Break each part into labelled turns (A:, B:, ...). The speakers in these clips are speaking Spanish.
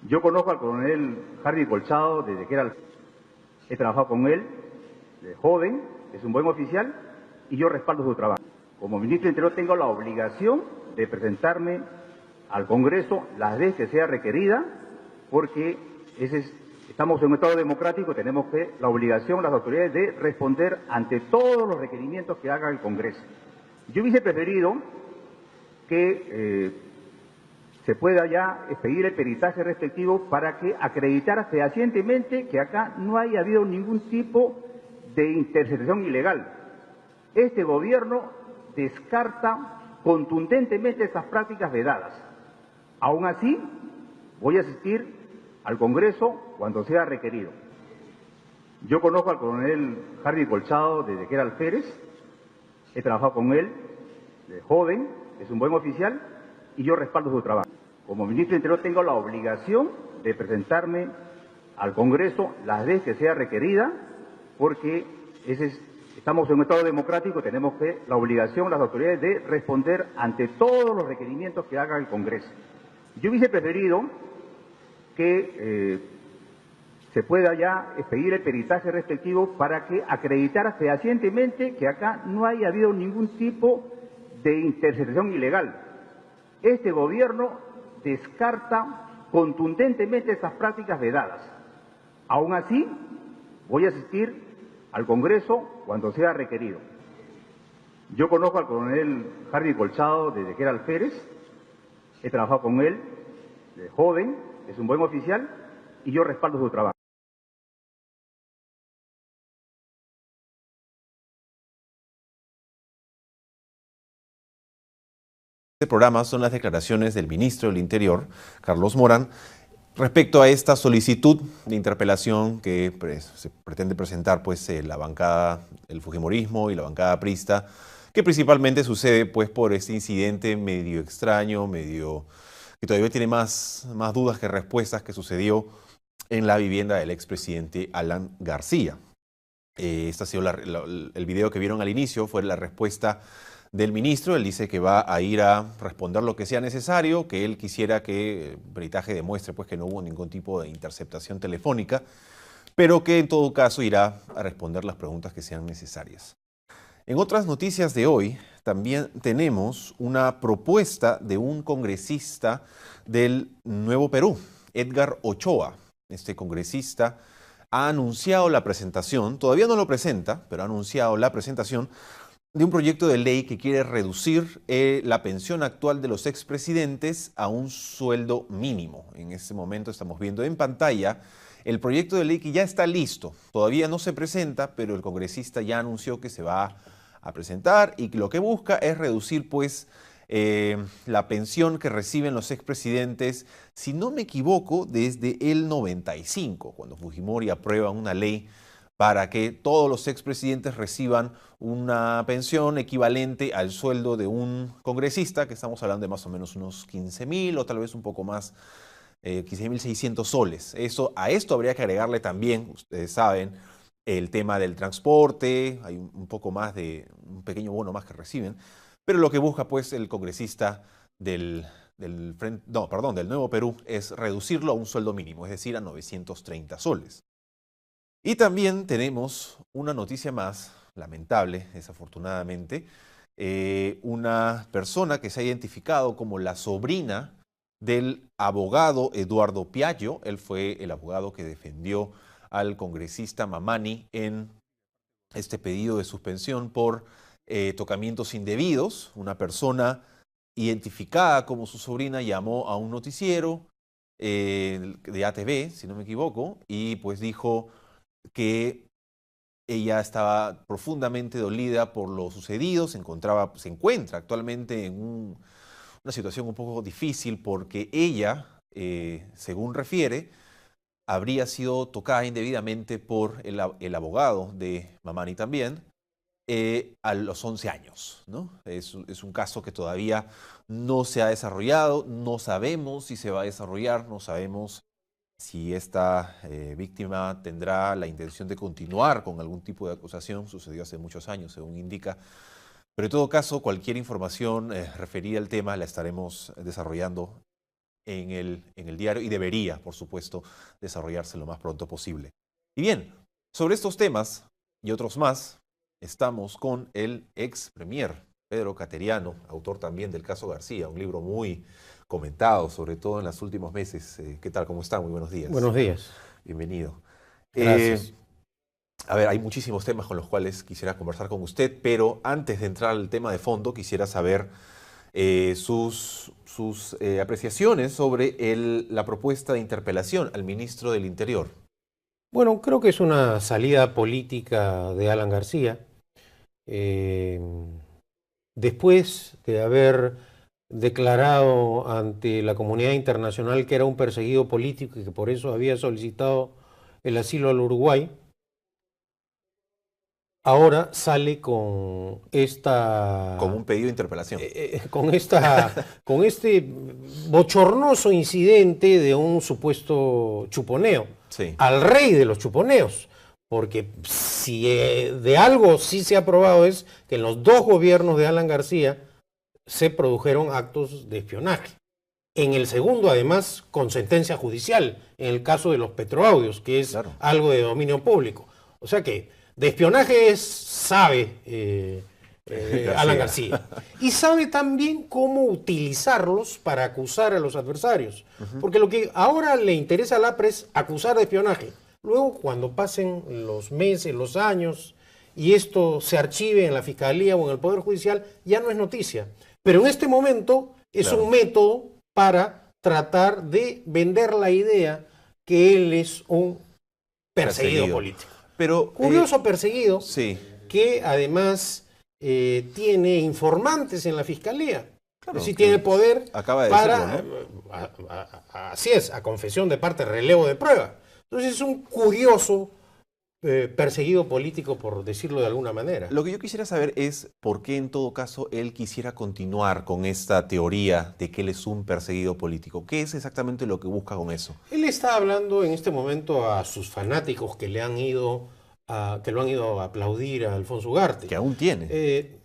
A: Yo conozco al coronel Hardy Colchado desde que era... He trabajado con él de joven, es un buen oficial y yo respaldo su trabajo. Como ministro del Interior tengo la obligación de presentarme al Congreso las veces que sea requerida, porque estamos en un Estado democrático, tenemos la obligación, las autoridades, de responder ante todos los requerimientos que haga el Congreso. Yo hubiese preferido que se pueda ya pedir el peritaje respectivo para que acreditara fehacientemente que acá no haya habido ningún tipo de interceptación ilegal. Este gobierno descarta contundentemente estas prácticas vedadas. Aún así, voy a asistir al Congreso cuando sea requerido. Yo conozco al coronel Hardy Colchado desde que era alférez, he trabajado con él de joven, es un buen oficial y yo respaldo su trabajo. Como ministro del Interior tengo la obligación de presentarme al Congreso las veces que sea requerida, porque estamos en un Estado democrático, tenemos la obligación, las autoridades, de responder ante todos los requerimientos que haga el Congreso. Yo hubiese preferido que se pueda ya pedir el peritaje respectivo para que acreditara fehacientemente que acá no haya habido ningún tipo de interceptación ilegal. Este gobierno descarta contundentemente estas prácticas vedadas. Aún así, voy a asistir al Congreso cuando sea requerido. Yo conozco al coronel Hardy Colchado desde que era alférez, he trabajado con él de joven, es un buen oficial y yo respaldo su trabajo.
B: Este programa son las declaraciones del ministro del Interior, Carlos Morán, respecto a esta solicitud de interpelación que se pretende presentar la bancada, el fujimorismo y la bancada aprista, que principalmente sucede por este incidente medio extraño, que todavía tiene más dudas que respuestas, que sucedió en la vivienda del expresidente Alan García. Este ha sido el video que vieron al inicio, fue la respuesta del ministro. Él dice que va a ir a responder lo que sea necesario, que él quisiera que el peritaje demuestre que no hubo ningún tipo de interceptación telefónica, pero que en todo caso irá a responder las preguntas que sean necesarias. En otras noticias de hoy, también tenemos una propuesta de un congresista del Nuevo Perú, Edgar Ochoa. Este congresista ha anunciado la presentación, todavía no lo presenta, pero ha anunciado la presentación de un proyecto de ley que quiere reducir la pensión actual de los expresidentes a un sueldo mínimo. En este momento estamos viendo en pantalla el proyecto de ley que ya está listo. Todavía no se presenta, pero el congresista ya anunció que se va a presentar y que lo que busca es reducir la pensión que reciben los expresidentes, si no me equivoco, desde el 95, cuando Fujimori aprueba una ley para que todos los expresidentes reciban una pensión equivalente al sueldo de un congresista, que estamos hablando de más o menos unos 15.000 o tal vez un poco más, 15.600 soles. A esto habría que agregarle también, ustedes saben, el tema del transporte, hay un pequeño bono más que reciben, pero lo que busca el congresista del Nuevo Perú es reducirlo a un sueldo mínimo, es decir, a 930 soles. Y también tenemos una noticia más lamentable, desafortunadamente, una persona que se ha identificado como la sobrina del abogado Eduardo Piaggio. Él fue el abogado que defendió al congresista Mamani en este pedido de suspensión por tocamientos indebidos. Una persona identificada como su sobrina llamó a un noticiero de ATV, si no me equivoco, y dijo que ella estaba profundamente dolida por lo sucedido, se encuentra actualmente en una situación un poco difícil porque ella, según refiere, habría sido tocada indebidamente por el abogado de Mamani también a los 11 años, ¿no? Es un caso que todavía no se ha desarrollado, no sabemos si se va a desarrollar, no sabemos si esta víctima tendrá la intención de continuar con algún tipo de acusación. Sucedió hace muchos años, según indica. Pero en todo caso, cualquier información referida al tema la estaremos desarrollando en el diario y debería, por supuesto, desarrollarse lo más pronto posible. Y bien, sobre estos temas y otros más, estamos con el ex premier Pedro Cateriano, autor también del caso García, un libro muy comentado, sobre todo en los últimos meses. ¿Qué tal? ¿Cómo está? Muy buenos días.
C: Buenos días.
B: Bienvenido.
C: Gracias.
B: A ver, hay muchísimos temas con los cuales quisiera conversar con usted, pero antes de entrar al tema de fondo, quisiera saber sus apreciaciones sobre la propuesta de interpelación al ministro del Interior.
C: Bueno, creo que es una salida política de Alan García. Después de haber declarado ante la comunidad internacional que era un perseguido político y que por eso había solicitado el asilo al Uruguay, ahora sale con esta...
B: Como un pedido de interpelación.
C: con este bochornoso incidente de un supuesto chuponeo.
B: Sí.
C: Al rey de los chuponeos. Porque si de algo sí se ha probado es que en los dos gobiernos de Alan García se produjeron actos de espionaje. En el segundo, además, con sentencia judicial, en el caso de los petroaudios, que es
B: Claro.
C: algo de dominio público. O sea que de espionaje sabe Alan García. Y sabe también cómo utilizarlos para acusar a los adversarios. Porque lo que ahora le interesa al APRE es acusar de espionaje. Luego, cuando pasen los meses, los años, y esto se archive en la Fiscalía o en el Poder Judicial, ya no es noticia. Pero en este momento es
B: Claro.
C: un método para tratar de vender la idea que él es un perseguido político.
B: Pero,
C: Curioso perseguido,
B: sí.
C: que además tiene informantes en la Fiscalía.
B: Claro,
C: Sí
B: que
C: tiene poder
B: acaba de
C: para,
B: decirlo,
C: así es, a confesión de parte, relevo de prueba. Entonces es un curioso perseguido político, por decirlo de alguna manera.
B: Lo que yo quisiera saber es por qué en todo caso él quisiera continuar con esta teoría de que él es un perseguido político. ¿Qué es exactamente lo que busca con eso?
C: Él está hablando en este momento a sus fanáticos que lo han ido a aplaudir a Alfonso Ugarte.
B: Que aún tiene.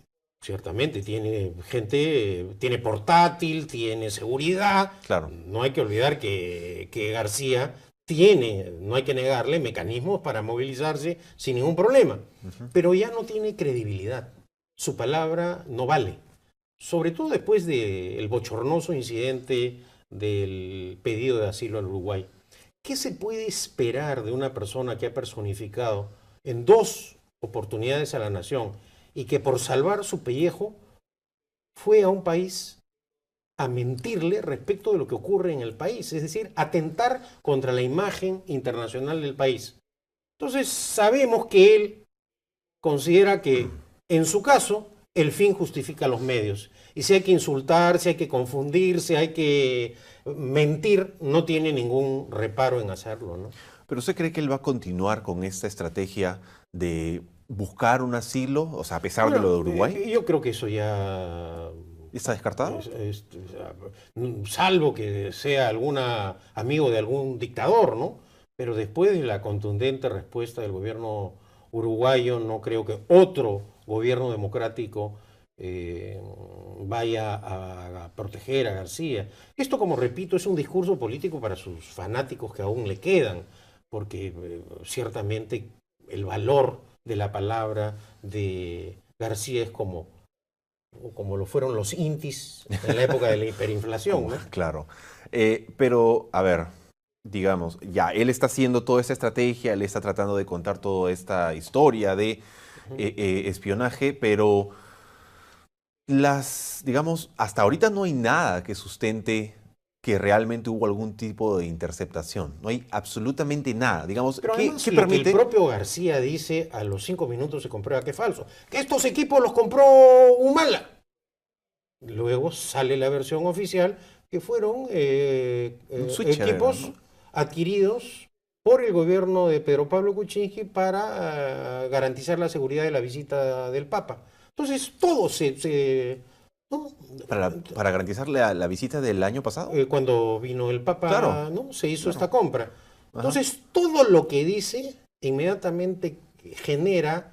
C: Ciertamente tiene gente, tiene portátil, tiene seguridad.
B: Claro.
C: No hay que olvidar que García tiene, no hay que negarle, mecanismos para movilizarse sin ningún problema. Pero ya no tiene credibilidad. Su palabra no vale. Sobre todo después del bochornoso incidente del pedido de asilo al Uruguay. ¿Qué se puede esperar de una persona que ha personificado en dos oportunidades a la nación y que por salvar su pellejo fue a un país a mentirle respecto de lo que ocurre en el país? Es decir, atentar contra la imagen internacional del país. Entonces sabemos que él considera que, en su caso, el fin justifica los medios. Y si hay que insultar, si hay que confundir, si hay que mentir, no tiene ningún reparo en hacerlo, ¿no?
B: ¿Pero usted cree que él va a continuar con esta estrategia de buscar un asilo, o sea, a pesar de lo de Uruguay?
C: Yo creo que eso ya...
B: ¿Está descartado?
C: Salvo que sea amigo de algún dictador, ¿no? Pero después de la contundente respuesta del gobierno uruguayo, no creo que otro gobierno democrático vaya a proteger a García. Esto, como repito, es un discurso político para sus fanáticos que aún le quedan, porque ciertamente el valor de la palabra de García es como lo fueron los intis en la época de la hiperinflación, ¿no?
B: Claro. Pero, a ver, digamos, ya, él está haciendo toda esta estrategia, él está tratando de contar toda esta historia de espionaje, pero digamos, hasta ahorita no hay nada que sustente que realmente hubo algún tipo de interceptación. No hay absolutamente nada. Digamos,
C: Pero además,
B: ¿qué
C: lo
B: permite?
C: que el propio García dice, a los 5 minutos se comprueba que es falso. Que estos equipos los compró Humala. Luego sale la versión oficial que fueron
B: switcher,
C: equipos
B: ¿no?
C: adquiridos por el gobierno de Pedro Pablo Kuczynski para garantizar la seguridad de la visita del Papa. Entonces, todo ¿no?
B: Para garantizar la visita del año pasado.
C: Cuando vino el Papa,
B: Claro.
C: ¿no? Se hizo
B: Claro.
C: esta compra. Entonces, todo lo que dice inmediatamente genera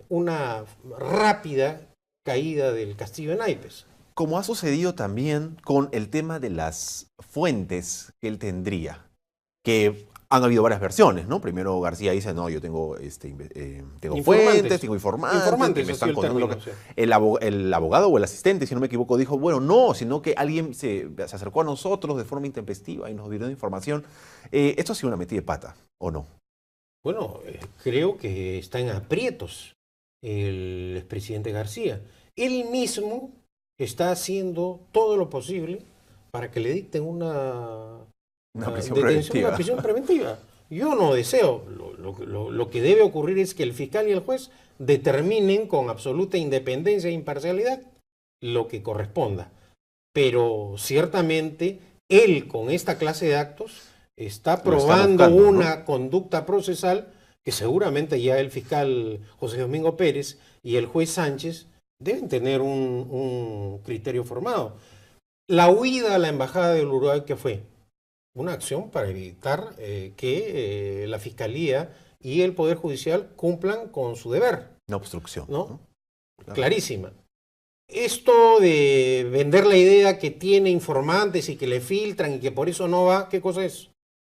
C: una rápida caída del castillo de naipes.
B: como ha sucedido también con el tema de las fuentes que él tendría, que han habido varias versiones, ¿no? Primero García dice, no, yo tengo, tengo fuentes, tengo informantes que me están contando lo que...
C: Sí.
B: El abogado o el asistente, si no me equivoco, dijo, bueno, no, sino que alguien se acercó a nosotros de forma intempestiva y nos dio información. ¿Esto ha sido una metida de pata o no?
C: Bueno, creo que está en aprietos el expresidente García. Él mismo está haciendo todo lo posible para que le dicten una
B: Prisión
C: detención,
B: preventiva.
C: una prisión preventiva. Yo no deseo. Lo que debe ocurrir es que el fiscal y el juez determinen con absoluta independencia e imparcialidad lo que corresponda. Pero ciertamente él con esta clase de actos está probando
B: buscando,
C: una
B: ¿no?
C: conducta procesal que seguramente ya el fiscal José Domingo Pérez y el juez Sánchez deben tener un criterio formado. La huida a la embajada del Uruguay, ¿qué fue? Una acción para evitar que la Fiscalía y el Poder Judicial cumplan con su deber,
B: Una obstrucción.
C: ¿no?
B: Claro.
C: Clarísima. Esto de vender la idea que tiene informantes y que le filtran y que por eso no va, ¿qué cosa es?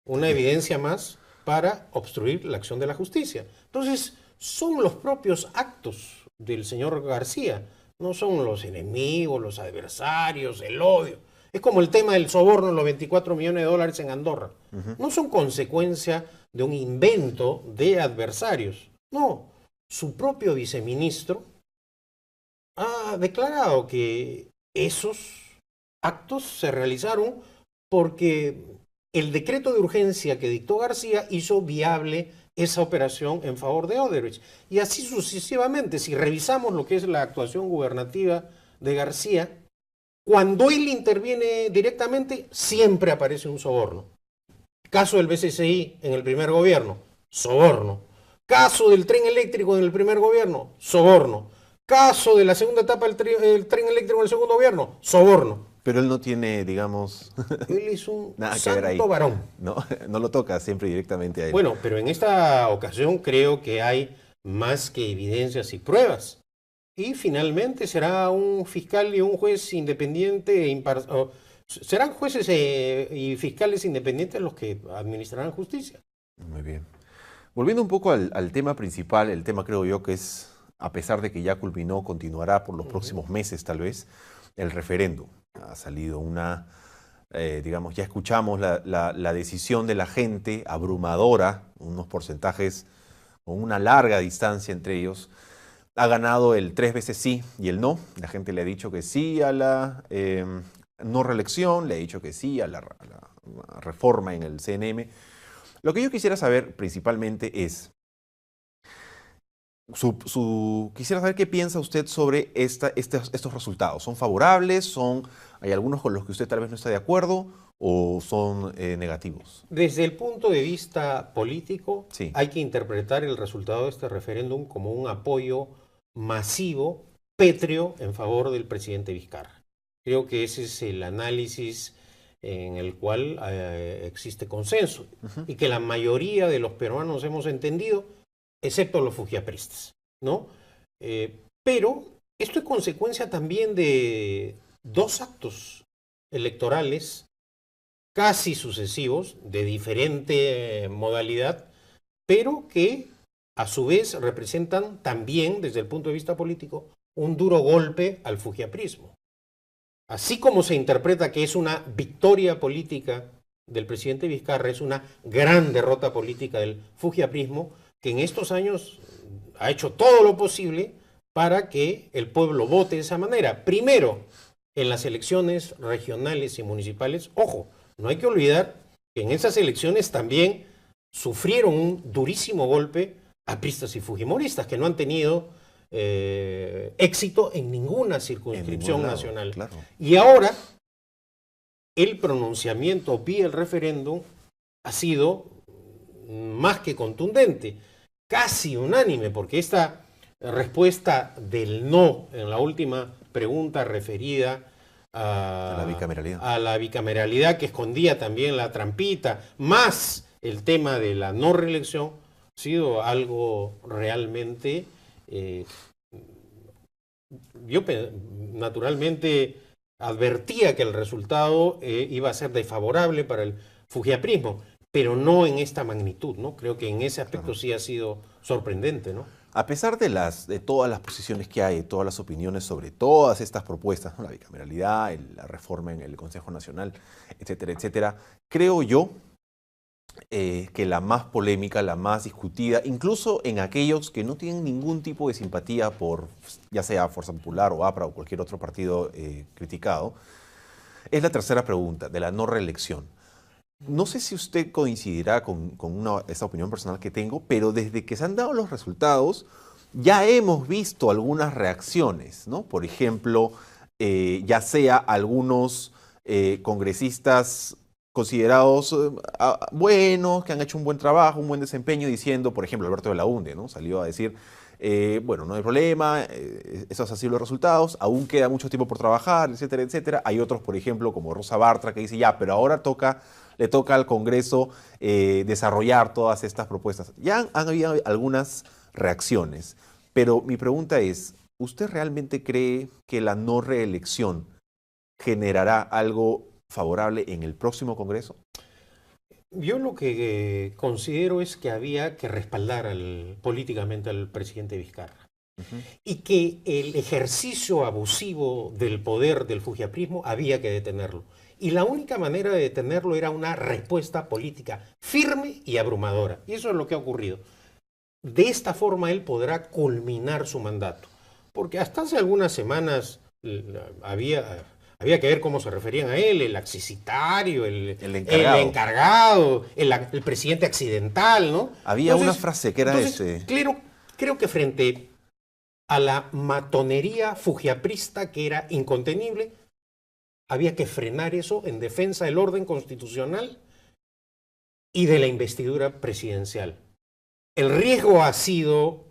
C: Una evidencia más para obstruir la acción de la justicia. Entonces, son los propios actos del señor García, no son los enemigos, los adversarios, el odio. Es como el tema del soborno en los 24 millones de dólares en Andorra. No son consecuencia de un invento de adversarios. No, su propio viceministro ha declarado que esos actos se realizaron porque el decreto de urgencia que dictó García hizo viable esa operación en favor de Odebrecht. Y así sucesivamente, si revisamos lo que es la actuación gubernativa de García, cuando él interviene directamente, siempre aparece un soborno. Caso del BCCI en el primer gobierno, soborno. Caso del tren eléctrico en el primer gobierno, soborno. Caso de la segunda etapa del tren eléctrico en el segundo gobierno, soborno.
B: Pero él no tiene, digamos,
C: Él es un
B: nada que ver ahí.
C: santo varón.
B: No, no lo toca siempre directamente a él.
C: Bueno, pero en esta ocasión creo que hay más que evidencias y pruebas. Y finalmente será un fiscal y un juez independiente e imparcial. Serán jueces y fiscales independientes los que administrarán justicia.
B: Muy bien. Volviendo un poco al tema principal, el tema creo yo que es, a pesar de que ya culminó, continuará por los próximos meses tal vez, el referéndum. Ha salido una, digamos, ya escuchamos la decisión de la gente abrumadora, unos porcentajes con una larga distancia entre ellos. Ha ganado el 3 veces sí y el no. La gente le ha dicho que sí a la no reelección, le ha dicho que sí a la reforma en el CNM. Lo que yo quisiera saber principalmente es, quisiera saber qué piensa usted sobre estos resultados. ¿Son favorables? ¿Hay algunos con los que usted tal vez no está de acuerdo? ¿O son negativos?
C: Desde el punto de vista político,
B: Sí.
C: hay que interpretar el resultado de este referéndum como un apoyo masivo, pétreo, en favor del presidente Vizcarra. Creo que ese es el análisis en el cual existe consenso y que la mayoría de los peruanos hemos entendido, excepto los fujiapristas, ¿no? Pero esto es consecuencia también de dos actos electorales casi sucesivos, de diferente modalidad, pero que a su vez representan también, desde el punto de vista político, un duro golpe al fujiaprismo. Así como se interpreta que es una victoria política del presidente Vizcarra, es una gran derrota política del fujiaprismo, que en estos años ha hecho todo lo posible para que el pueblo vote de esa manera. Primero, en las elecciones regionales y municipales, ojo, no hay que olvidar que en esas elecciones también sufrieron un durísimo golpe apristas y fujimoristas, que no han tenido éxito en ninguna circunscripción nacional.
B: Claro.
C: Y ahora, el pronunciamiento vía el referéndum ha sido más que contundente, casi unánime, porque esta respuesta del no en la última pregunta referida a la bicameralidad, que escondía también la trampita, más el tema de la no reelección, ha sido algo realmente... yo naturalmente advertía que el resultado iba a ser desfavorable para el fujiaprismo, pero no en esta magnitud, ¿no? Creo que en ese aspecto sí ha sido sorprendente, ¿no?
B: A pesar de todas las posiciones que hay, todas las opiniones sobre todas estas propuestas, ¿no? La bicameralidad, la reforma en el Consejo Nacional, etcétera, etcétera, creo yo que la más polémica, la más discutida, incluso en aquellos que no tienen ningún tipo de simpatía por, ya sea Fuerza Popular o APRA o cualquier otro partido criticado, es la tercera pregunta, de la no reelección. No sé si usted coincidirá con esta opinión personal que tengo, pero desde que se han dado los resultados, ya hemos visto algunas reacciones, ¿no? Por ejemplo, ya sea algunos congresistas considerados buenos, que han hecho un buen trabajo, un buen desempeño, diciendo, por ejemplo, Alberto de la Unde, ¿no? Salió a decir, bueno, no hay problema, esos han sido los resultados, aún queda mucho tiempo por trabajar, etcétera, etcétera. Hay otros, por ejemplo, como Rosa Bartra, que dice, ya, pero ahora le toca al Congreso desarrollar todas estas propuestas. Ya han habido algunas reacciones, pero mi pregunta es, ¿usted realmente cree que la no reelección generará algo favorable en el próximo Congreso?
C: Yo lo que considero es que había que respaldar políticamente al presidente Vizcarra y que el ejercicio abusivo del poder del fujiaprismo había que detenerlo. Y la única manera de detenerlo era una respuesta política firme y abrumadora. Y eso es lo que ha ocurrido. De esta forma él podrá culminar su mandato. Porque hasta hace algunas semanas había que ver cómo se referían a él, el axicitario, el encargado, el presidente accidental, ¿no?
B: Había una frase que era ese.
C: Creo que frente a la matonería fujiaprista que era incontenible, había que frenar eso en defensa del orden constitucional y de la investidura presidencial. El riesgo ha sido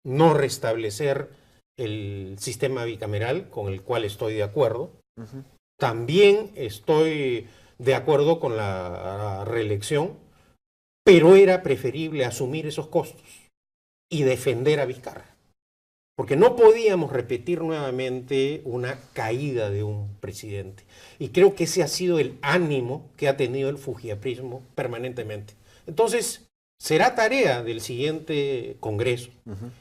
C: no restablecer el sistema bicameral, con el cual estoy de acuerdo. También estoy de acuerdo con la reelección, pero era preferible asumir esos costos y defender a Vizcarra. Porque no podíamos repetir nuevamente una caída de un presidente. Y creo que ese ha sido el ánimo que ha tenido el fujiaprismo permanentemente. Entonces, será tarea del siguiente Congreso.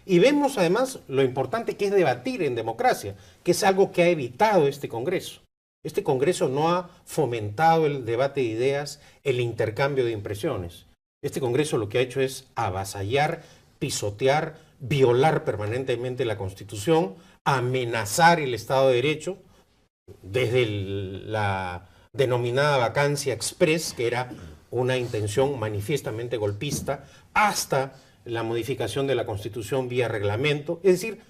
C: Y vemos además lo importante que es debatir en democracia, que es algo que ha evitado este Congreso. Este Congreso no ha fomentado el debate de ideas, el intercambio de impresiones. Este Congreso lo que ha hecho es avasallar, pisotear, violar permanentemente la Constitución, amenazar el Estado de Derecho, desde la denominada vacancia express, que era una intención manifiestamente golpista, hasta la modificación de la Constitución vía reglamento. Es decir,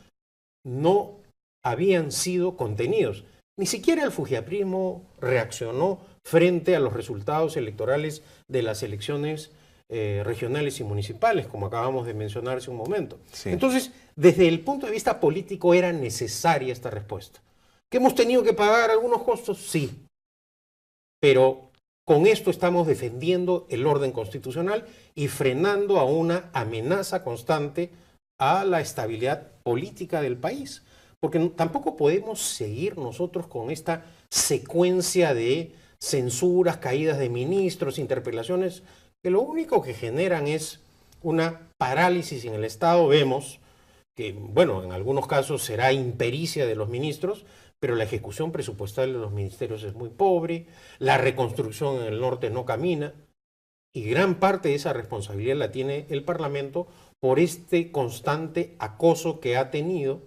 C: no habían sido contenidos. Ni siquiera el fujiaprismo reaccionó frente a los resultados electorales de las elecciones regionales y municipales, como acabamos de mencionar hace un momento. Sí. Entonces, desde el punto de vista político era necesaria esta respuesta. ¿Que hemos tenido que pagar algunos costos? Sí. Pero con esto estamos defendiendo el orden constitucional y frenando a una amenaza constante a la estabilidad política del país. Porque tampoco podemos seguir nosotros con esta secuencia de censuras, caídas de ministros, interpelaciones, que lo único que generan es una parálisis en el Estado. Vemos que, bueno, en algunos casos será impericia de los ministros, pero la ejecución presupuestal de los ministerios es muy pobre, la reconstrucción en el norte no camina, y gran parte de esa responsabilidad la tiene el Parlamento por este constante acoso que ha tenido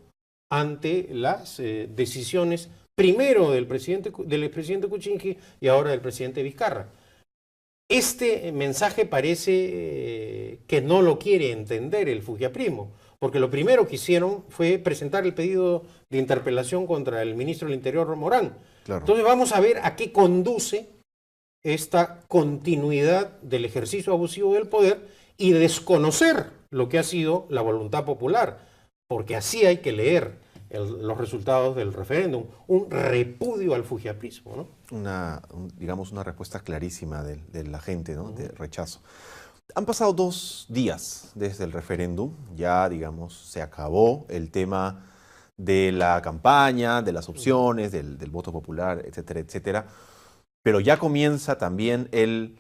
C: ante las decisiones, primero del expresidente Kuczynski y ahora del presidente Vizcarra. Este mensaje parece que no lo quiere entender el fujiaprismo, porque lo primero que hicieron fue presentar el pedido de interpelación contra el ministro del Interior, Morán. Claro. Entonces vamos a ver a qué conduce esta continuidad del ejercicio abusivo del poder y desconocer lo que ha sido la voluntad popular, porque así hay que leer los resultados del referéndum, un repudio al fujiaprismo, ¿no?
B: Digamos, una respuesta clarísima de la gente, ¿no? De rechazo. Han pasado 2 días desde el referéndum, ya, digamos, se acabó el tema de la campaña, de las opciones, del voto popular, etcétera, etcétera. Pero ya comienza también el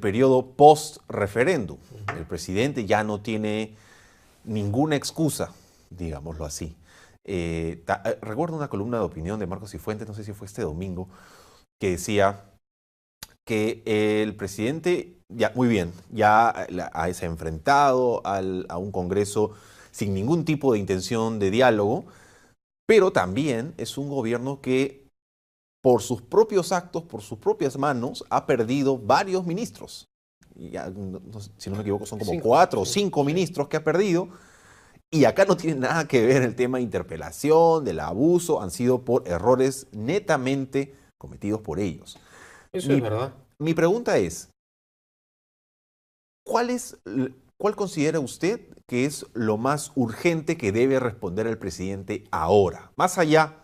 B: periodo post-referéndum. El presidente ya no tiene ninguna excusa, digámoslo así. Recuerdo una columna de opinión de Marcos Cifuentes, no sé si fue este domingo, que decía que el presidente, ya muy bien, ya se ha enfrentado a un Congreso sin ningún tipo de intención de diálogo, pero también es un gobierno que por sus propios actos, por sus propias manos, ha perdido varios ministros. Ya, si no me equivoco, son como 4 o 5 ministros que ha perdido. Y acá no tiene nada que ver el tema de interpelación, del abuso, han sido por errores netamente cometidos por ellos.
C: Eso es verdad.
B: Mi pregunta es, ¿cuál considera usted que es lo más urgente que debe responder el presidente ahora? Más allá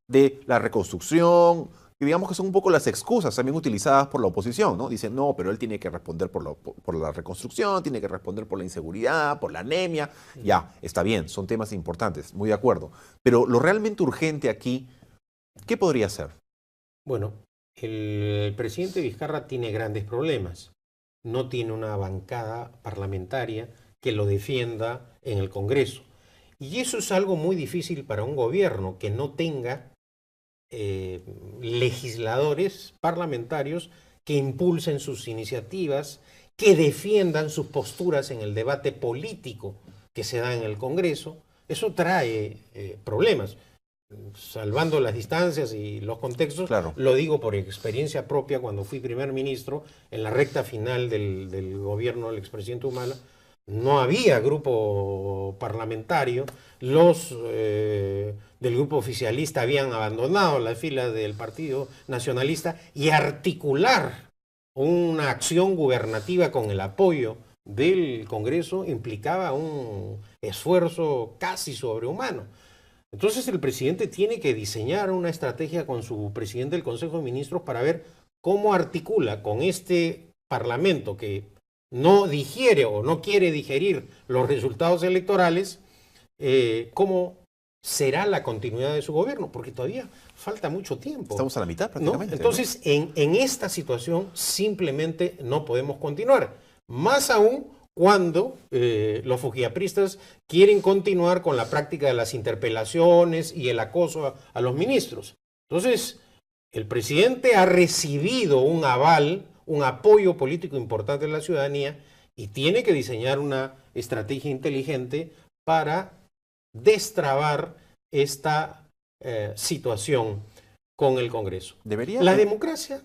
B: de la reconstrucción, que digamos que son un poco las excusas también utilizadas por la oposición, ¿no? Dicen, no, pero él tiene que responder por la reconstrucción, tiene que responder por la inseguridad, por la anemia. Ya, está bien, son temas importantes, muy de acuerdo. Pero lo realmente urgente aquí, ¿qué podría ser?
C: Bueno, el presidente Vizcarra tiene grandes problemas. No tiene una bancada parlamentaria que lo defienda en el Congreso. Y eso es algo muy difícil para un gobierno que no tenga legisladores parlamentarios que impulsen sus iniciativas, que defiendan sus posturas en el debate político que se da en el Congreso. Eso trae problemas. Salvando las distancias y los contextos,
B: Claro.
C: Lo digo por experiencia propia cuando fui primer ministro, en la recta final del gobierno del expresidente Humala, no había grupo parlamentario, los del grupo oficialista habían abandonado las filas del Partido Nacionalista y articular una acción gubernativa con el apoyo del Congreso implicaba un esfuerzo casi sobrehumano. Entonces el presidente tiene que diseñar una estrategia con su presidente del Consejo de Ministros para ver cómo articula con este Parlamento que no digiere o no quiere digerir los resultados electorales, cómo será la continuidad de su gobierno, porque todavía falta mucho tiempo.
B: Estamos a la mitad prácticamente.
C: ¿No? Entonces, ¿no? En esta situación simplemente no podemos continuar. Más aún cuando los fujiapristas quieren continuar con la práctica de las interpelaciones y el acoso a los ministros. Entonces, el presidente ha recibido un aval, un apoyo político importante de la ciudadanía y tiene que diseñar una estrategia inteligente para destrabar esta situación con el Congreso. La democracia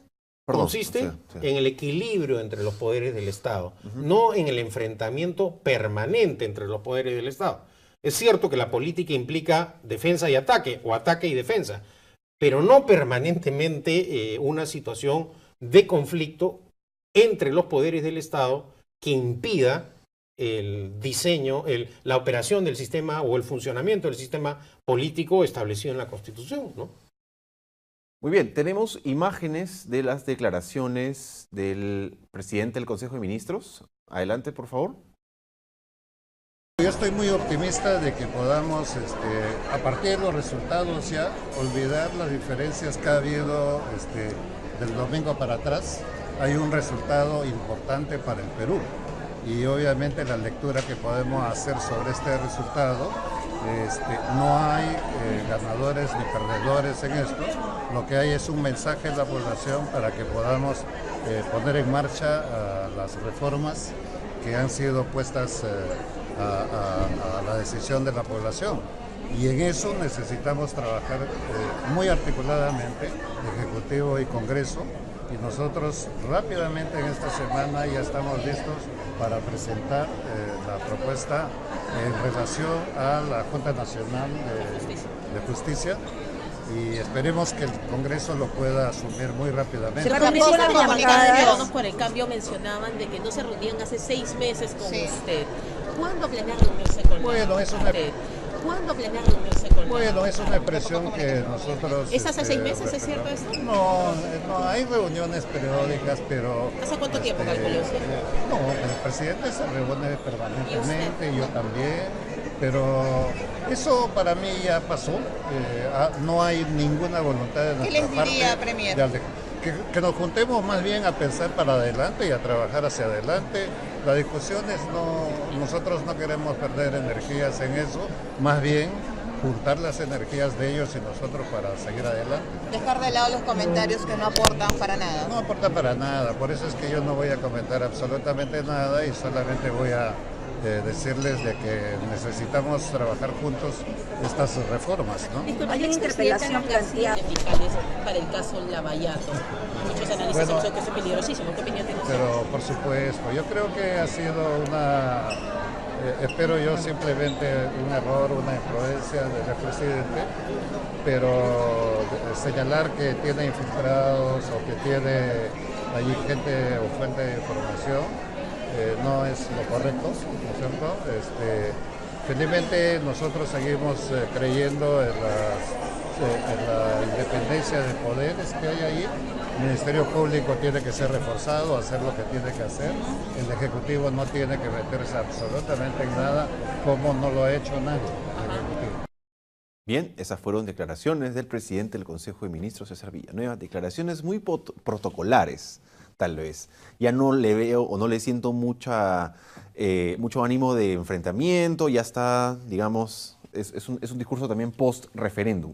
C: consiste en el equilibrio entre los poderes del Estado, no en el enfrentamiento permanente entre los poderes del Estado. Es cierto que la política implica defensa y ataque, o ataque y defensa, pero no permanentemente una situación de conflicto entre los poderes del Estado que impida el diseño, la operación del sistema o el funcionamiento del sistema político establecido en la Constitución, ¿no?
B: Muy bien, tenemos imágenes de las declaraciones del presidente del Consejo de Ministros. Adelante, por favor.
D: Yo estoy muy optimista de que podamos, a partir de los resultados ya, olvidar las diferencias que ha habido del domingo para atrás. Hay un resultado importante para el Perú y obviamente la lectura que podemos hacer sobre este resultado, no hay ganadores ni perdedores en esto. Lo que hay es un mensaje a la población para que podamos poner en marcha las reformas que han sido puestas a la decisión de la población. Y en eso necesitamos trabajar muy articuladamente, Ejecutivo y Congreso, y nosotros rápidamente en esta semana ya estamos listos para presentar la propuesta en relación a la Junta Nacional de Justicia y esperemos que el Congreso lo pueda asumir muy rápidamente.
E: Los congresistas de la bancada de Ciudadanos por el Cambio mencionaban de que no se reunían hace 6 meses con usted. ¿Cuándo planea reunirse con
D: bueno, es una...
E: ¿Cuándo planea reunirse con
D: Bueno, es una expresión que nosotros...
E: ¿Es hace 6 meses, es cierto eso?
D: No, hay reuniones periódicas, pero...
E: ¿Hace cuánto tiempo calculó usted?
D: No, el presidente se reúne permanentemente, yo también. Pero eso para mí ya pasó. No hay ninguna voluntad de nuestra
F: ¿Qué les diría,
D: parte
F: Premier?
D: que nos juntemos más bien a pensar para adelante y a trabajar hacia adelante. La discusión es nosotros no queremos perder energías en eso, más bien juntar las energías de ellos y nosotros para seguir adelante.
F: Dejar de lado los comentarios que no aportan para nada.
D: No aporta para nada, por eso es que yo no voy a comentar absolutamente nada y solamente voy a decirles de que necesitamos trabajar juntos estas reformas, ¿no?
E: Disculpa,
G: Hay
E: el
G: una
E: expresidente
G: interpelación
E: plantea
G: planteada.
E: fiscales para el caso Lavallato. Muchos analistas
D: Bueno,
E: han dicho que es peligrosísimo. ¿Qué opinión tiene usted?
D: Pero por supuesto, yo creo que ha sido espero yo simplemente un error, una imprudencia del expresidente, pero señalar que tiene infiltrados o que tiene allí gente o fuente de información no es lo correcto, ¿no es cierto? Felizmente nosotros seguimos creyendo en la independencia de poderes que hay ahí. El Ministerio Público tiene que ser reforzado, hacer lo que tiene que hacer. El Ejecutivo no tiene que meterse absolutamente en nada, como no lo ha hecho nadie. El Ejecutivo.
B: Bien, esas fueron declaraciones del presidente del Consejo de Ministros, César Villanueva, declaraciones muy protocolares, tal vez. Ya no le veo o no le siento mucho ánimo de enfrentamiento, ya está, digamos, es un discurso también post-referéndum.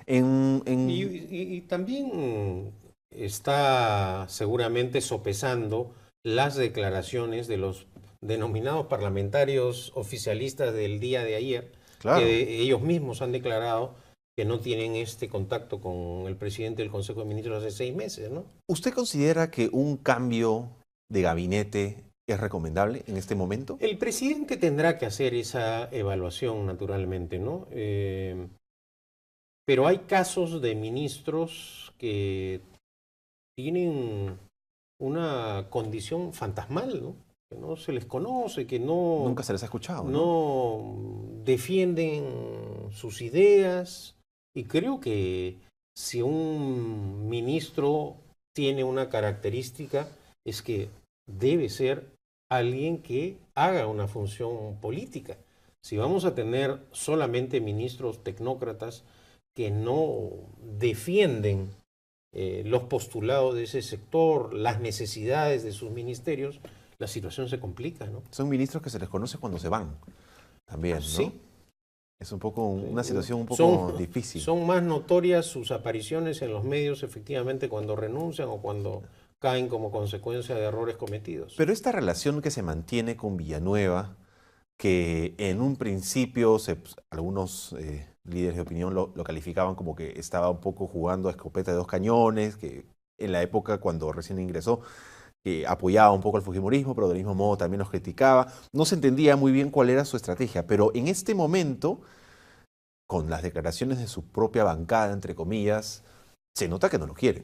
C: Y también está seguramente sopesando las declaraciones de los denominados parlamentarios oficialistas del día de ayer,
B: Claro.
C: que ellos mismos han declarado que no tienen este contacto con el presidente del Consejo de Ministros hace 6 meses, ¿no?
B: ¿Usted considera que un cambio de gabinete es recomendable en este momento?
C: El presidente tendrá que hacer esa evaluación, naturalmente, ¿no? Pero hay casos de ministros que tienen una condición fantasmal, ¿no? Que no se les conoce, que no...
B: Nunca se les ha escuchado, ¿no?
C: No defienden sus ideas, y creo que si un ministro tiene una característica es que debe ser alguien que haga una función política. Si vamos a tener solamente ministros tecnócratas que no defienden los postulados de ese sector, las necesidades de sus ministerios, la situación se complica, ¿no?
B: Son ministros que se les conoce cuando se van, también, ¿no?
C: Sí.
B: Es un poco una situación un poco difícil.
C: Son más notorias sus apariciones en los medios, efectivamente, cuando renuncian o cuando caen como consecuencia de errores cometidos.
B: Pero esta relación que se mantiene con Villanueva, que en un principio algunos líderes de opinión lo calificaban como que estaba un poco jugando a escopeta de 2 cañones, que en la época cuando recién ingresó apoyaba un poco al fujimorismo, pero del mismo modo también los criticaba. No se entendía muy bien cuál era su estrategia, pero en este momento, con las declaraciones de su propia bancada, entre comillas, se nota que no lo quiere.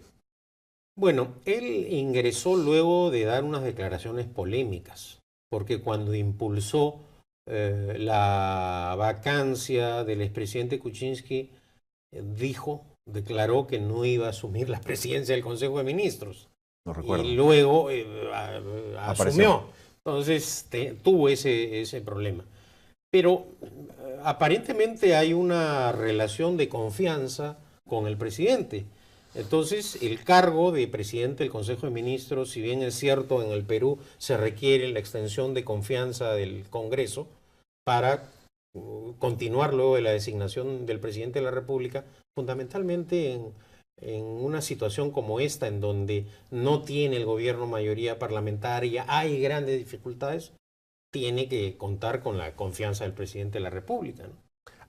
C: Bueno, él ingresó luego de dar unas declaraciones polémicas, porque cuando impulsó la vacancia del expresidente Kuczynski, declaró que no iba a asumir la presidencia del Consejo de Ministros.
B: No recuerdo.
C: Y luego
B: Apareció.
C: asumió. Entonces tuvo ese problema. Pero aparentemente hay una relación de confianza con el presidente. Entonces, el cargo de presidente del Consejo de Ministros, si bien es cierto, en el Perú se requiere la extensión de confianza del Congreso para continuar luego de la designación del presidente de la República, fundamentalmente en una situación como esta, en donde no tiene el gobierno mayoría parlamentaria, hay grandes dificultades, tiene que contar con la confianza del presidente de la República, ¿no?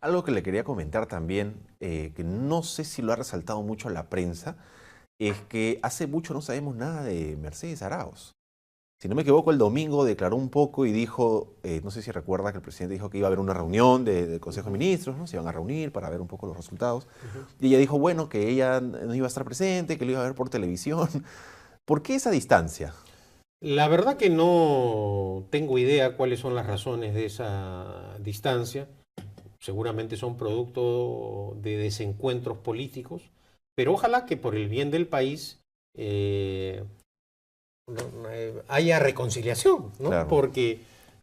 B: Algo que le quería comentar también, que no sé si lo ha resaltado mucho la prensa, es que hace mucho no sabemos nada de Mercedes Arauz. Si no me equivoco, el domingo declaró un poco y dijo, no sé si recuerda que el presidente dijo que iba a haber una reunión del Consejo de Ministros, ¿no? Se iban a reunir para ver un poco los resultados. Y ella dijo, bueno, que ella no iba a estar presente, que lo iba a ver por televisión. ¿Por qué esa distancia?
C: La verdad que no tengo idea cuáles son las razones de esa distancia. Seguramente son producto de desencuentros políticos, pero ojalá que por el bien del país haya reconciliación, ¿no?
B: Claro.
C: Porque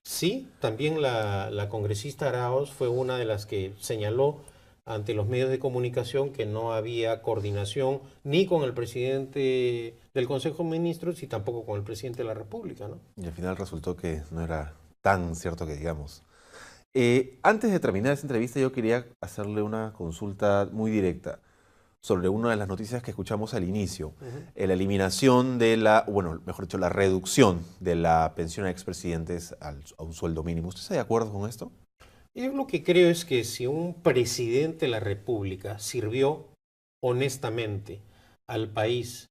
C: Sí, también la congresista Arauz fue una de las que señaló ante los medios de comunicación que no había coordinación ni con el presidente del Consejo de Ministros y tampoco con el presidente de la República, ¿no?
B: Y al final resultó que no era tan cierto que digamos. Antes de terminar esta entrevista, yo quería hacerle una consulta muy directa sobre una de las noticias que escuchamos al inicio, la eliminación de mejor dicho, la reducción de la pensión a expresidentes a un sueldo mínimo. ¿Usted está de acuerdo con esto?
C: Yo lo que creo es que si un presidente de la República sirvió honestamente al país,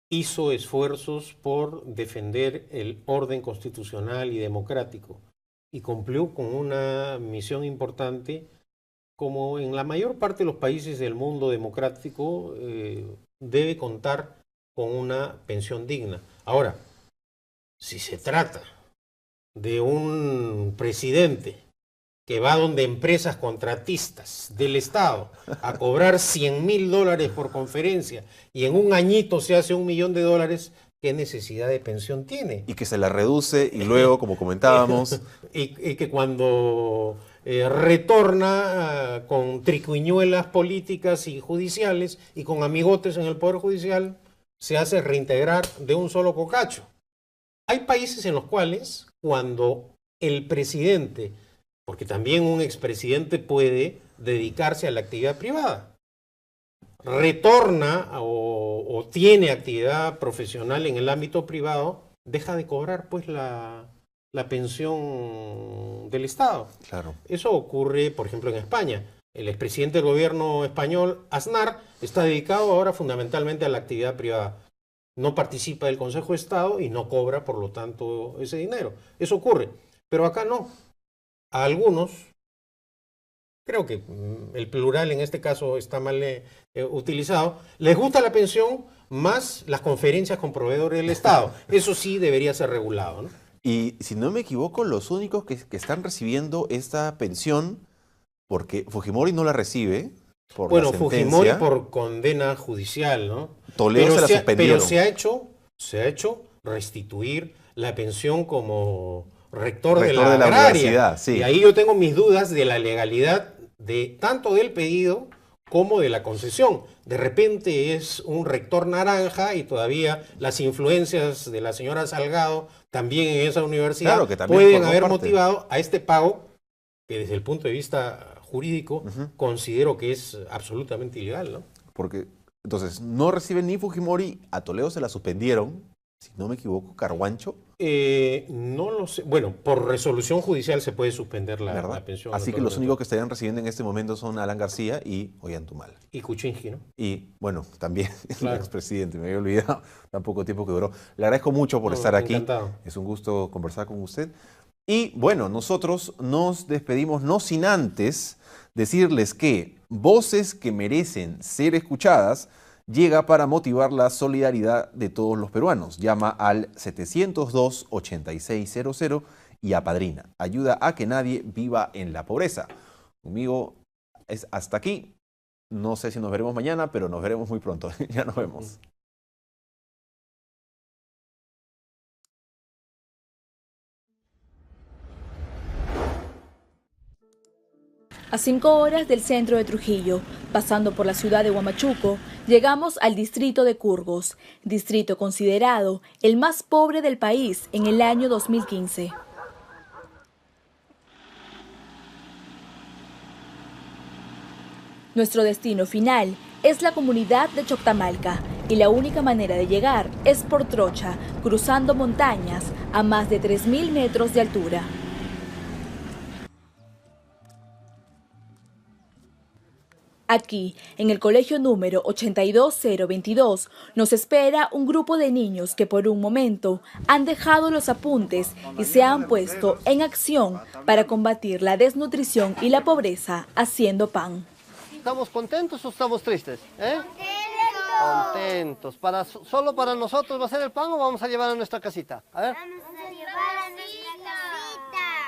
C: hizo esfuerzos por defender el orden constitucional y democrático y cumplió con una misión importante, como en la mayor parte de los países del mundo democrático, debe contar con una pensión digna. Ahora, si se trata de un presidente que va donde empresas contratistas del Estado a cobrar $100.000 por conferencia y en un añito se hace $1 millón, ¿qué necesidad de pensión tiene?
B: Y que se la reduce y luego, como comentábamos...
C: y que cuando retorna con triquiñuelas políticas y judiciales y con amigotes en el Poder Judicial, se hace reintegrar de un solo cocacho. Hay países en los cuales cuando el presidente, porque también un expresidente puede dedicarse a la actividad privada, retorna o tiene actividad profesional en el ámbito privado, deja de cobrar pues la pensión del Estado.
B: Claro.
C: Eso ocurre, por ejemplo, en España. El expresidente del gobierno español, Aznar, está dedicado ahora fundamentalmente a la actividad privada. No participa del Consejo de Estado y no cobra, por lo tanto, ese dinero. Eso ocurre. Pero acá no. A algunos, creo que el plural en este caso está mal utilizado, les gusta la pensión más las conferencias con proveedores del Estado. Eso sí debería ser regulado, ¿no?
B: Y si no me equivoco, los únicos que están recibiendo esta pensión, porque Fujimori no la recibe por la sentencia.
C: Fujimori por condena judicial, ¿no?
B: Toledo se la suspendieron.
C: Pero se ha hecho restituir la pensión como rector de la agraria.
B: Universidad, sí.
C: Y ahí yo tengo mis dudas de la legalidad de tanto del pedido como de la concesión. De repente es un rector naranja y todavía las influencias de la señora Salgado también en esa universidad, claro, que pueden haber motivado a este pago que desde el punto de vista jurídico considero que es absolutamente ilegal, ¿no?
B: Porque entonces no reciben ni Fujimori, a Toledo se la suspendieron, si no me equivoco, Carhuancho.
C: No lo sé. Bueno, por resolución judicial se puede suspender la pensión.
B: Así que los únicos que estarían recibiendo en este momento son Alan García y Ollanthumal.
C: Y Kuczynski, ¿no?
B: Y, bueno, también el expresidente. Me había olvidado tan poco tiempo que duró. Le agradezco mucho por estar aquí.
C: Encantado.
B: Es un gusto conversar con usted. Y, bueno, nosotros nos despedimos no sin antes decirles que Voces que merecen ser escuchadas llega para motivar la solidaridad de todos los peruanos. Llama al 702-8600 y apadrina. Ayuda a que nadie viva en la pobreza. Conmigo es hasta aquí. No sé si nos veremos mañana, pero nos veremos muy pronto. Ya nos vemos.
G: A 5 horas del centro de Trujillo, pasando por la ciudad de Huamachuco, llegamos al distrito de Curgos, distrito considerado el más pobre del país en el año 2015. Nuestro destino final es la comunidad de Choctamalca y la única manera de llegar es por trocha, cruzando montañas a más de 3.000 metros de altura. Aquí, en el colegio número 82022, nos espera un grupo de niños que por un momento han dejado los apuntes y se han puesto en acción para combatir la desnutrición y la pobreza haciendo pan.
H: ¿Estamos contentos o estamos tristes? Contentos. ¿Solo para nosotros va a ser el pan o vamos a llevar a nuestra casita? A ver.
I: Vamos a llevar a nuestra casita.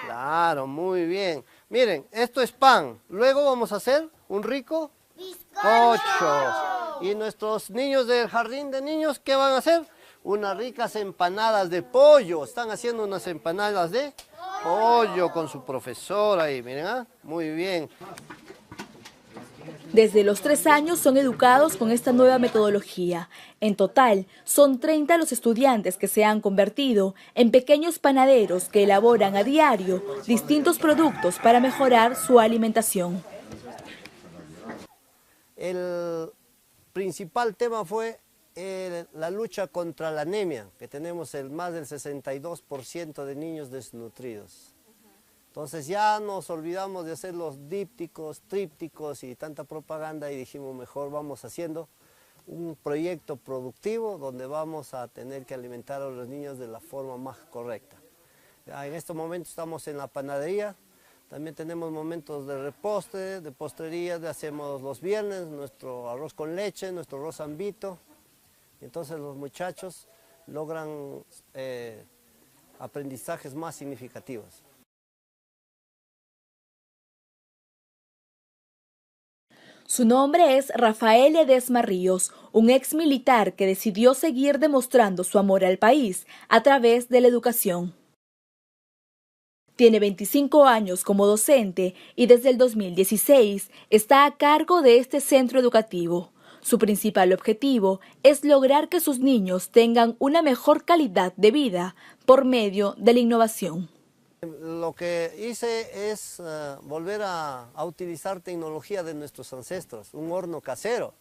H: Claro, muy bien. Miren, esto es pan. Luego vamos a hacer un rico bizcocho. Y nuestros niños del jardín de niños, ¿qué van a hacer? Unas ricas empanadas de pollo. Están haciendo unas empanadas de Pollo con su profesora ahí, miren, ¿ah? Muy bien.
G: Desde los 3 años son educados con esta nueva metodología. En total, son 30 los estudiantes que se han convertido en pequeños panaderos que elaboran a diario distintos productos para mejorar su alimentación.
H: El principal tema fue la lucha contra la anemia, que tenemos más del 62% de niños desnutridos. Entonces ya nos olvidamos de hacer los dípticos, trípticos y tanta propaganda y dijimos mejor vamos haciendo un proyecto productivo donde vamos a tener que alimentar a los niños de la forma más correcta. Ya en este momento estamos en la panadería, también tenemos momentos de reposte, de postrería, hacemos los viernes nuestro arroz con leche, nuestro arroz ambito. Entonces los muchachos logran aprendizajes más significativos.
G: Su nombre es Rafael Ledesma Ríos, un ex militar que decidió seguir demostrando su amor al país a través de la educación. Tiene 25 años como docente y desde el 2016 está a cargo de este centro educativo. Su principal objetivo es lograr que sus niños tengan una mejor calidad de vida por medio de la innovación.
H: Lo que hice es volver a utilizar tecnología de nuestros ancestros, un horno casero,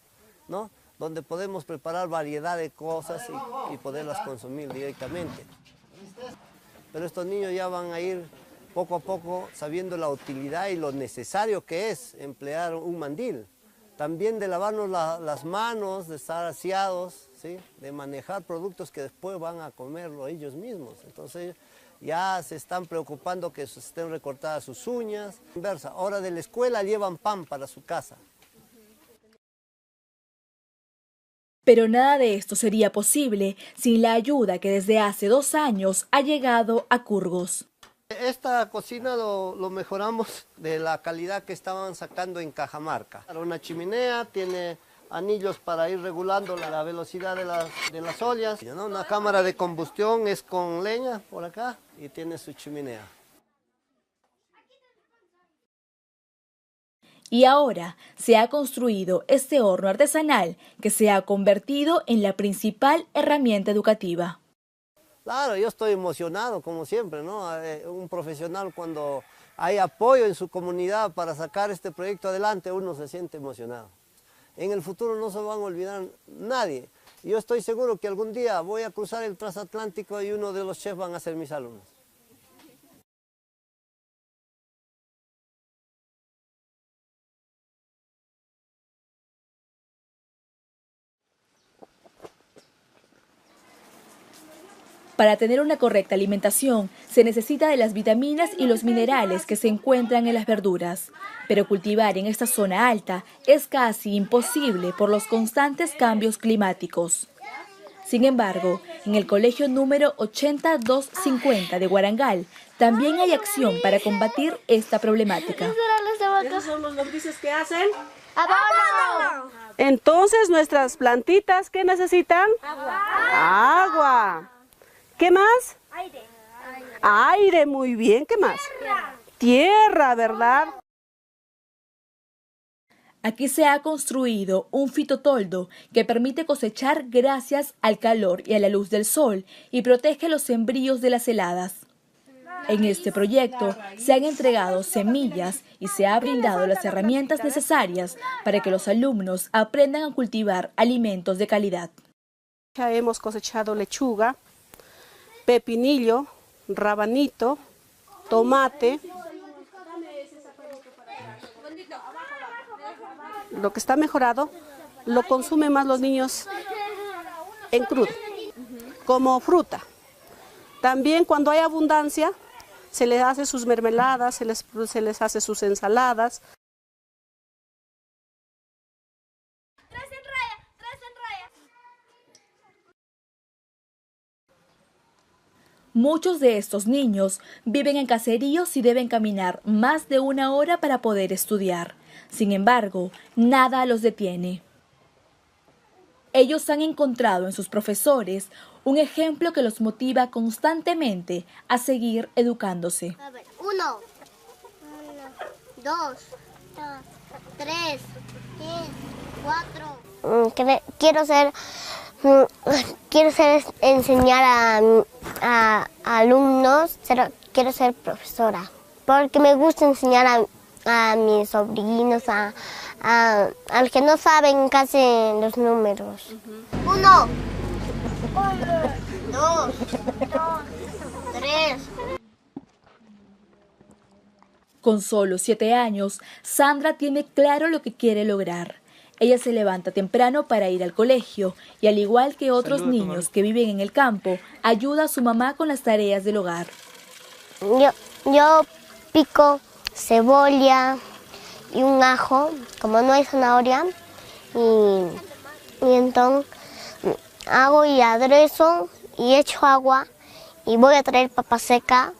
H: ¿no? Donde podemos preparar variedad de cosas y poderlas consumir directamente. Pero estos niños ya van a ir poco a poco sabiendo la utilidad y lo necesario que es emplear un mandil. También de lavarnos las manos, de estar aseados, ¿sí? De manejar productos que después van a comerlo ellos mismos. Entonces ya se están preocupando que estén recortadas sus uñas. Inversa, ahora de la escuela llevan pan para su casa.
G: Pero nada de esto sería posible sin la ayuda que desde hace 2 años ha llegado a Curgos.
H: Esta cocina lo mejoramos de la calidad que estaban sacando en Cajamarca. Una chimenea, tiene anillos para ir regulando la velocidad de las ollas, ¿no? Una cámara de combustión es con leña por acá y tiene su chimenea.
G: Y ahora se ha construido este horno artesanal que se ha convertido en la principal herramienta educativa.
H: Claro, yo estoy emocionado como siempre, ¿no? Un profesional cuando hay apoyo en su comunidad para sacar este proyecto adelante, uno se siente emocionado. En el futuro no se van a olvidar nadie. Yo estoy seguro que algún día voy a cruzar el transatlántico y uno de los chefs van a ser mis alumnos.
G: Para tener una correcta alimentación, se necesita de las vitaminas y los minerales que se encuentran en las verduras. Pero cultivar en esta zona alta es casi imposible por los constantes cambios climáticos. Sin embargo, en el colegio número 8250 de Guarangal, también hay acción para combatir esta problemática.
J: ¿Esos son los lombrices que hacen?
I: ¡Abono!
J: Entonces, nuestras plantitas, ¿qué necesitan? Agua. ¿Qué más?
I: Aire.
J: Aire, muy bien. ¿Qué más? Tierra, ¿verdad?
G: Aquí se ha construido un fitotoldo que permite cosechar gracias al calor y a la luz del sol y protege los sembríos de las heladas. En este proyecto se han entregado semillas y se ha brindado las herramientas necesarias para que los alumnos aprendan a cultivar alimentos de calidad.
J: Ya hemos cosechado lechuga, pepinillo, rabanito, tomate. Lo que está mejorado lo consumen más los niños en crudo, como fruta. También cuando hay abundancia, se les hace sus mermeladas, se les hace sus ensaladas.
G: Muchos de estos niños viven en caseríos y deben caminar más de 1 hora para poder estudiar. Sin embargo, nada los detiene. Ellos han encontrado en sus profesores un ejemplo que los motiva constantemente a seguir educándose.
I: A ver, 1, 2, 3, 4. Quiero enseñar a alumnos, quiero ser profesora, porque me gusta enseñar a mis sobrinos, a los que no saben casi los números. 1, 2, 3.
G: Con solo 7 años, Sandra tiene claro lo que quiere lograr. Ella se levanta temprano para ir al colegio y, al igual que otros niños que viven en el campo, ayuda a su mamá con las tareas del hogar.
I: Yo pico cebolla y un ajo, como no hay zanahoria, y entonces hago y aderezo y echo agua y voy a traer papa seca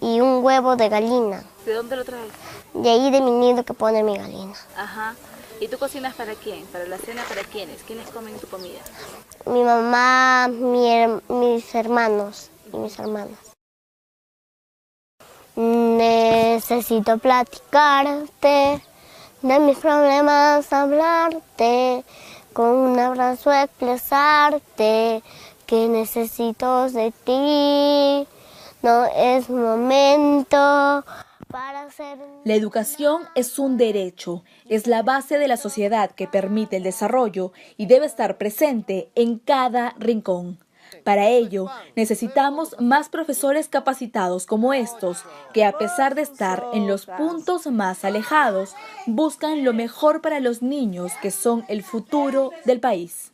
I: y un huevo de gallina.
K: ¿De dónde lo traes?
I: De ahí de mi nido que pone mi gallina.
K: Ajá. ¿Y tú cocinas para quién? ¿Para la cena para quiénes? ¿Quiénes comen tu comida?
I: Mi mamá, mis hermanos y mis hermanas. Necesito platicarte de mis problemas, hablarte, con un abrazo expresarte que necesito de ti. No es momento para hacer...
G: La educación es un derecho, es la base de la sociedad que permite el desarrollo y debe estar presente en cada rincón. Para ello, necesitamos más profesores capacitados como estos, que a pesar de estar en los puntos más alejados, buscan lo mejor para los niños que son el futuro del país.